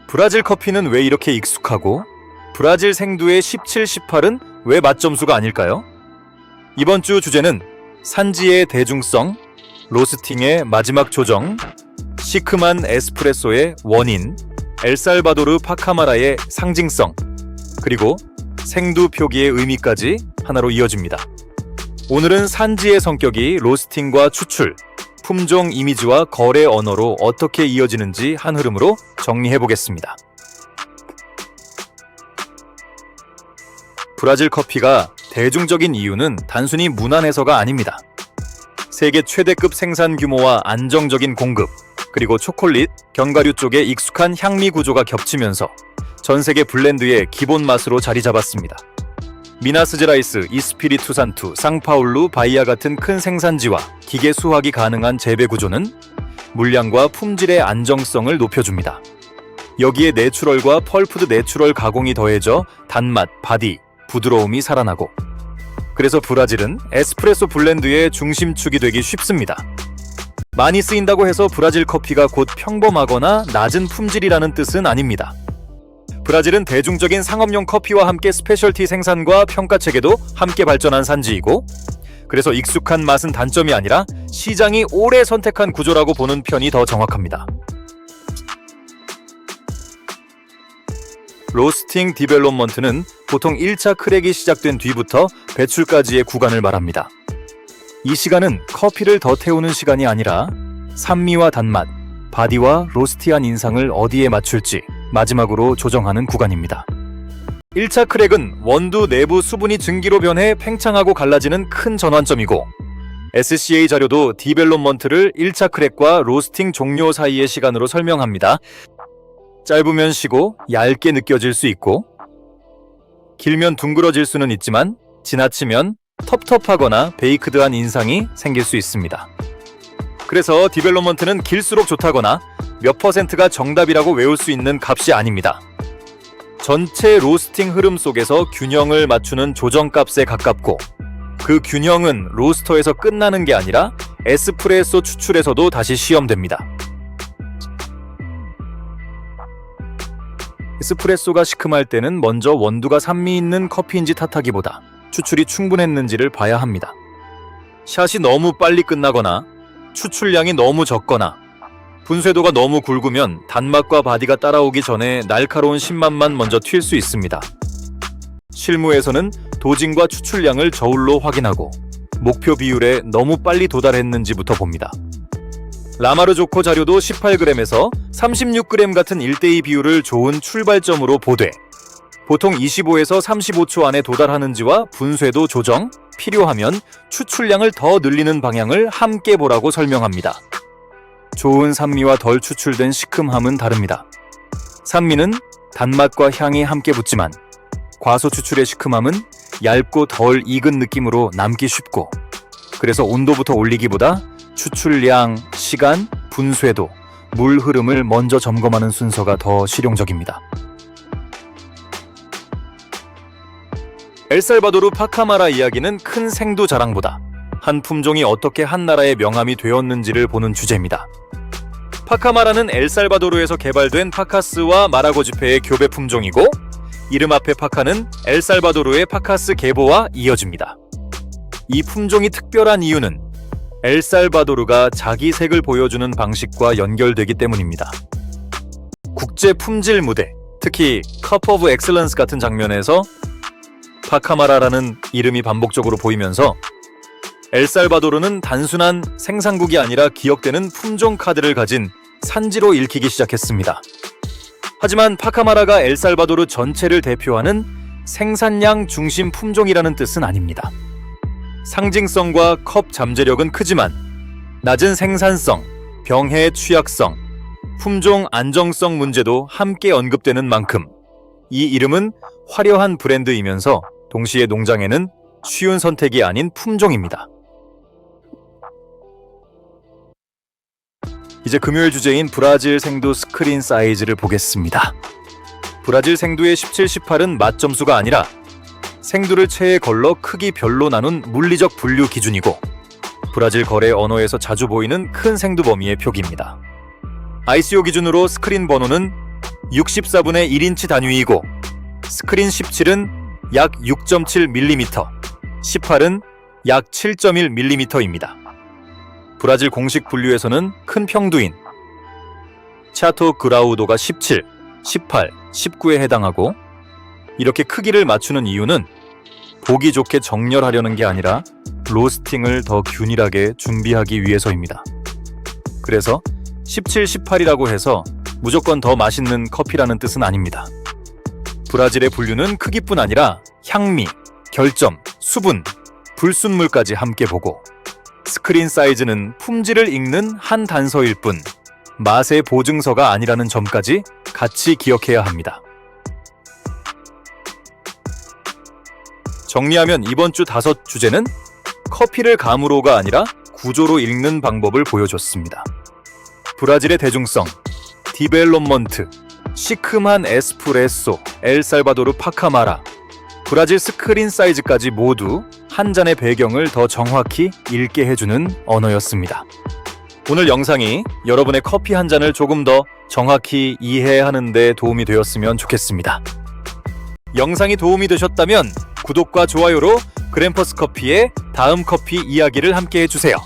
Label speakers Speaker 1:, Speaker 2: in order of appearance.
Speaker 1: 브라질 커피는 왜 이렇게 익숙하고 브라질 생두의 17, 18은 왜 맛점수가 아닐까요? 이번 주 주제는 산지의 대중성, 로스팅의 마지막 조정, 시큼한 에스프레소의 원인, 엘살바도르 파카마라의 상징성, 그리고 생두 표기의 의미까지 하나로 이어집니다. 오늘은 산지의 성격이 로스팅과 추출, 품종 이미지와 거래 언어로 어떻게 이어지는지 한 흐름으로 정리해보겠습니다. 브라질 커피가 대중적인 이유는 단순히 문안에서가 아닙니다. 세계 최대급 생산 규모와 안정적인 공급, 그리고 초콜릿, 견과류 쪽의 익숙한 향미 구조가 겹치면서 전 세계 블렌드의 기본 맛으로 자리 잡았습니다. 미나스제라이스, 이스피리투 산투, 상파울루, 바이아 같은 큰 생산지와 기계 수확이 가능한 재배 구조는 물량과 품질의 안정성을 높여줍니다. 여기에 내추럴과 펄프드 내추럴 가공이 더해져 단맛, 바디, 부드러움이 살아나고, 그래서 브라질은 에스프레소 블렌드의 중심축이 되기 쉽습니다. 많이 쓰인다고 해서 브라질 커피가 곧 평범하거나 낮은 품질이라는 뜻은 아닙니다. 브라질은 대중적인 상업용 커피와 함께 스페셜티 생산과 평가 체계도 함께 발전한 산지이고, 그래서 익숙한 맛은 단점이 아니라 시장이 오래 선택한 구조라고 보는 편이 더 정확합니다. 로스팅 디벨롭먼트는 보통 1차 크랙이 시작된 뒤부터 배출까지의 구간을 말합니다. 이 시간은 커피를 더 태우는 시간이 아니라 산미와 단맛, 바디와 로스티한 인상을 어디에 맞출지 마지막으로 조정하는 구간입니다. 1차 크랙은 원두 내부 수분이 증기로 변해 팽창하고 갈라지는 큰 전환점이고, SCA 자료도 디벨롭먼트를 1차 크랙과 로스팅 종료 사이의 시간으로 설명합니다. 짧으면 시고 얇게 느껴질 수 있고, 길면 둥그러질 수는 있지만 지나치면 텁텁하거나 베이크드한 인상이 생길 수 있습니다. 그래서 디벨롭먼트는 길수록 좋다거나 몇 퍼센트가 정답이라고 외울 수 있는 값이 아닙니다. 전체 로스팅 흐름 속에서 균형을 맞추는 조정값에 가깝고, 그 균형은 로스터에서 끝나는 게 아니라 에스프레소 추출에서도 다시 시험됩니다. 에스프레소가 시큼할 때는 먼저 원두가 산미 있는 커피인지 탓하기보다 추출이 충분했는지를 봐야 합니다. 샷이 너무 빨리 끝나거나 추출량이 너무 적거나 분쇄도가 너무 굵으면 단맛과 바디가 따라오기 전에 날카로운 신맛만 먼저 튈 수 있습니다. 실무에서는 도징과 추출량을 저울로 확인하고 목표 비율에 너무 빨리 도달했는지부터 봅니다. 라마르조코 자료도 18g에서 36g 같은 1:2 비율을 좋은 출발점으로 보되, 보통 25에서 35초 안에 도달하는지와 분쇄도 조정, 필요하면 추출량을 더 늘리는 방향을 함께 보라고 설명합니다. 좋은 산미와 덜 추출된 시큼함은 다릅니다. 산미는 단맛과 향이 함께 붙지만 과소 추출의 시큼함은 얇고 덜 익은 느낌으로 남기 쉽고, 그래서 온도부터 올리기보다 추출량, 시간, 분쇄도, 물 흐름을 먼저 점검하는 순서가 더 실용적입니다. 엘살바도르 파카마라 이야기는 큰 생두 자랑보다 한 품종이 어떻게 한 나라의 명함이 되었는지를 보는 주제입니다. 파카마라는 엘살바도르에서 개발된 파카스와 마라고지페의 교배 품종이고, 이름 앞의 파카는 엘살바도르의 파카스 계보와 이어집니다. 이 품종이 특별한 이유는 엘살바도르가 자기 색을 보여주는 방식과 연결되기 때문입니다. 국제 품질 무대, 특히 컵 오브 엑셀런스 같은 장면에서 파카마라라는 이름이 반복적으로 보이면서 엘살바도르는 단순한 생산국이 아니라 기억되는 품종 카드를 가진 산지로 읽히기 시작했습니다. 하지만 파카마라가 엘살바도르 전체를 대표하는 생산량 중심 품종이라는 뜻은 아닙니다. 상징성과 컵 잠재력은 크지만 낮은 생산성, 병해 취약성, 품종 안정성 문제도 함께 언급되는 만큼 이 이름은 화려한 브랜드이면서 동시에 농장에는 쉬운 선택이 아닌 품종입니다. 이제 금요일 주제인 브라질 생두 스크린 사이즈를 보겠습니다. 브라질 생두의 17, 18은 맛점수가 아니라 생두를 체에 걸러 크기 별로 나눈 물리적 분류 기준이고, 브라질 거래 언어에서 자주 보이는 큰 생두 범위의 표기입니다. ICO 기준으로 스크린 번호는 64분의 1인치 단위이고 스크린 17은 약 6.7mm, 18은 약 7.1mm입니다. 브라질 공식 분류에서는 큰 평두인 차토 그라우도가 17, 18, 19에 해당하고 이렇게 크기를 맞추는 이유는 보기 좋게 정렬하려는 게 아니라 로스팅을 더 균일하게 준비하기 위해서입니다. 그래서 17, 18이라고 해서 무조건 더 맛있는 커피라는 뜻은 아닙니다. 브라질의 분류는 크기뿐 아니라 향미, 결점, 수분, 불순물까지 함께 보고 스크린 사이즈는 품질을 읽는 한 단서일 뿐 맛의 보증서가 아니라는 점까지 같이 기억해야 합니다. 정리하면 이번 주 5주제는 커피를 감으로가 아니라 구조로 읽는 방법을 보여줬습니다. 브라질의 대중성, 디벨롭먼트, 시큼한 에스프레소, 엘살바도르 파카마라, 브라질 스크린 사이즈까지 모두 한 잔의 배경을 더 정확히 읽게 해주는 언어였습니다. 오늘 영상이 여러분의 커피 한 잔을 조금 더 정확히 이해하는 데 도움이 되었으면 좋겠습니다. 영상이 도움이 되셨다면 구독과 좋아요로 그램퍼스 커피의 다음 커피 이야기를 함께 해주세요.